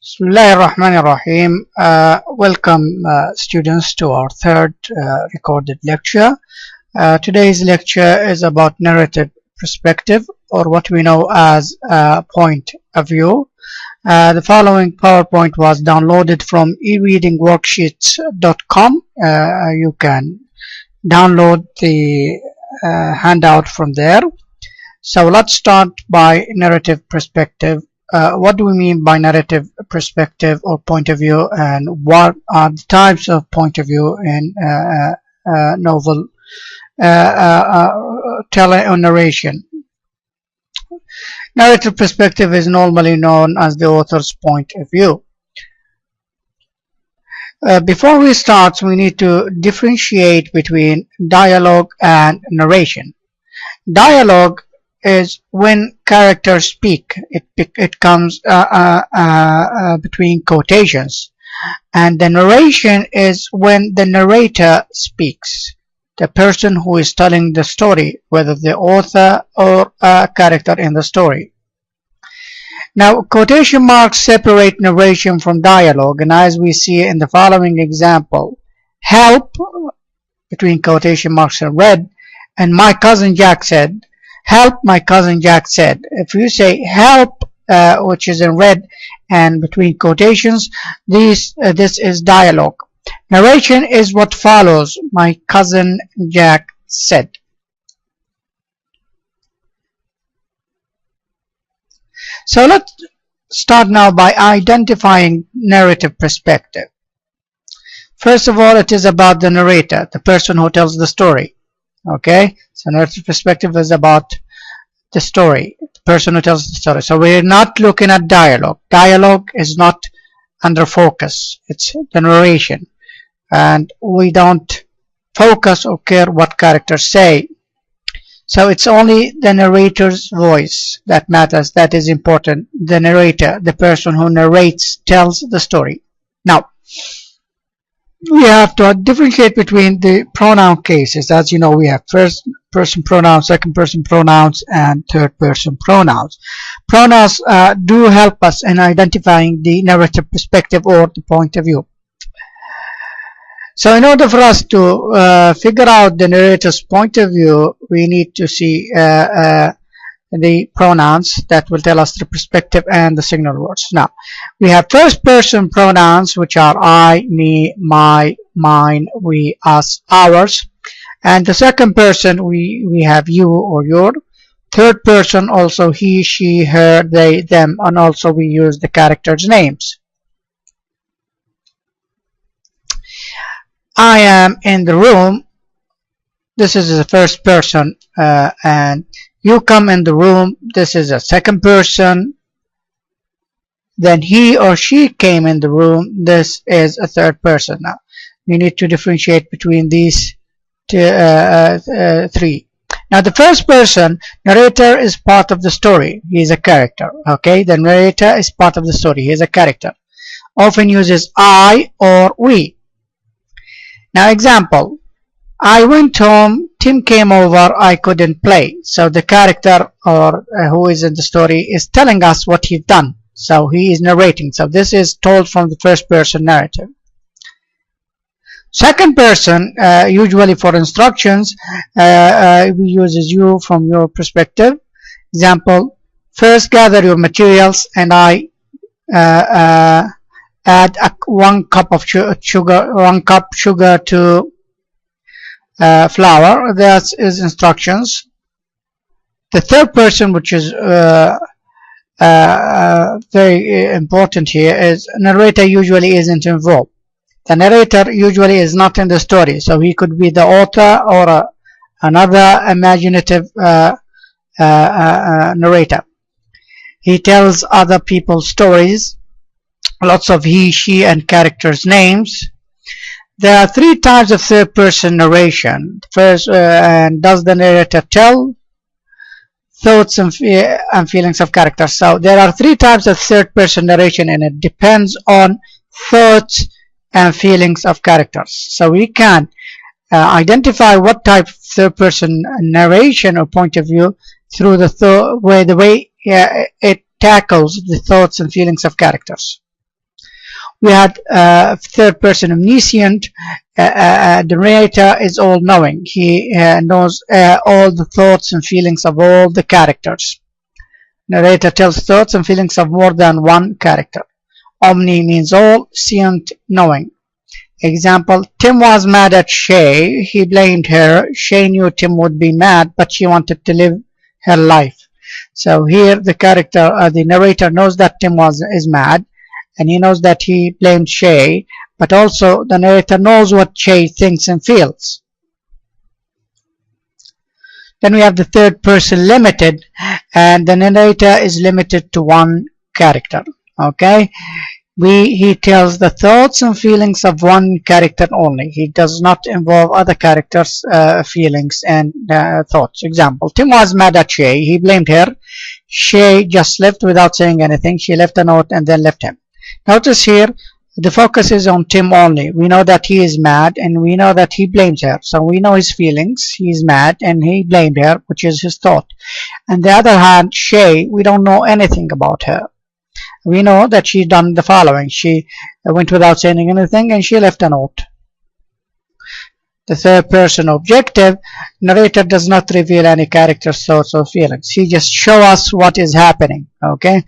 Bismillahirrahmanirrahim. Welcome students to our third recorded lecture. Today's lecture is about narrative perspective, or what we know as point of view. The following PowerPoint was downloaded from ereadingworksheets.com. You can download the handout from there. So let's start by narrative perspective. What do we mean by narrative perspective or point of view, and what are the types of point of view in novel narration? Narrative perspective is normally known as the author's point of view. Before we start, we need to differentiate between dialogue and narration. Dialogue is when characters speak. It comes between quotations, and the narration is when the narrator speaks, the person who is telling the story, whether the author or a character in the story. Now, quotation marks separate narration from dialogue, and as we see in the following example, help between quotation marks and red, and my cousin Jack said. Help, my cousin Jack said. If you say help, which is in red and between quotations, this is dialogue. Narration is what follows. My cousin Jack said. So let's start now by identifying narrative perspective. First of all, it is about the narrator, the person who tells the story. Okay, so narrative perspective is about the story, the person who tells the story. So we're not looking at dialogue. Dialogue is not under focus. It's the narration, and we don't focus or care what characters say. So it's only the narrator's voice that matters, that is important. The narrator, the person who narrates, tells the story. Now, we have to differentiate between the pronoun cases. As you know, we have first person pronouns, second person pronouns, and third person pronouns. Pronouns do help us in identifying the narrative perspective or the point of view. So in order for us to figure out the narrator's point of view, we need to see the pronouns that will tell us the perspective and the signal words. Now, we have first person pronouns, which are I, me, my, mine, we, us, ours. And the second person, we have you or your. Third person, also he, she, her, they, them, and also we use the characters' names. I am in the room. This is the first person, and you come in the room. This is a second person. Then he or she came in the room. This is a third person. Now, we need to differentiate between these three. Now, the first person, narrator, is part of the story. He is a character. Okay, the narrator is part of the story. He is a character. Often uses I or we. Now, example. I went home, Tim came over, I couldn't play. So the character or who is in the story is telling us what he's done. So he is narrating. So this is told from the first person narrative. Second person, usually for instructions, we uses you from your perspective. Example, first gather your materials and I add 1 cup of sugar to flour. That is instructions. The third person, which is very important here, is narrator usually isn't involved. The narrator usually is not in the story, so he could be the author or another imaginative narrator. He tells other people's stories. Lots of he, she, and characters' names. There are three types of third-person narration. First, does the narrator tell? Thoughts and feelings of characters. So there are three types of third-person narration, and it depends on thoughts and feelings of characters. So we can identify what type of third-person narration or point of view through the way it tackles the thoughts and feelings of characters. We had third person omniscient. The narrator is all knowing. He knows all the thoughts and feelings of all the characters. Narrator tells thoughts and feelings of more than one character. Omni means all, scient knowing. Example, Tim was mad at Shay. He blamed her. Shay knew Tim would be mad, but she wanted to live her life. So here the character, the narrator knows that Tim is mad, and he knows that he blamed Shay, but also the narrator knows what Shay thinks and feels. Then we have the third person limited, and the narrator is limited to one character. Okay, he tells the thoughts and feelings of one character only. He does not involve other characters' feelings and thoughts. Example, Tim was mad at Shay. He blamed her. Shay just left without saying anything. She left a note and then left him. Notice here, the focus is on Tim only. We know that he is mad and we know that he blames her. So we know his feelings. He is mad and he blamed her, which is his thought. On the other hand, Shay, we don't know anything about her. We know that she done the following. She went without saying anything and she left a note. The third person objective, narrator does not reveal any character's thoughts or feelings. He just shows us what is happening. Okay.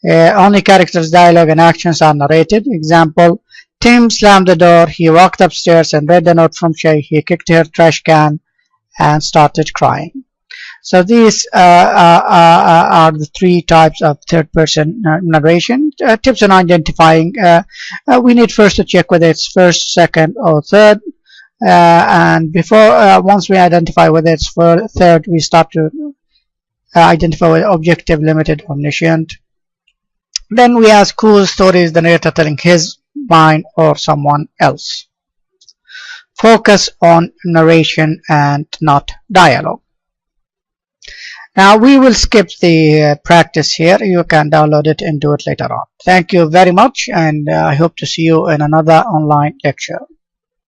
Only characters' dialogue and actions are narrated. Example, Tim slammed the door. He walked upstairs and read the note from Shay. He kicked her trash can and started crying. So these are the three types of third-person narration. Tips on identifying. We need first to check whether it's first, second, or third. And before, once we identify whether it's third, we start to identify whether objective, limited, omniscient. Then we ask whose story is the narrator telling, his, mine, or someone else. Focus on narration and not dialogue. Now we will skip the practice here. You can download it and do it later on. Thank you very much, and I hope to see you in another online lecture.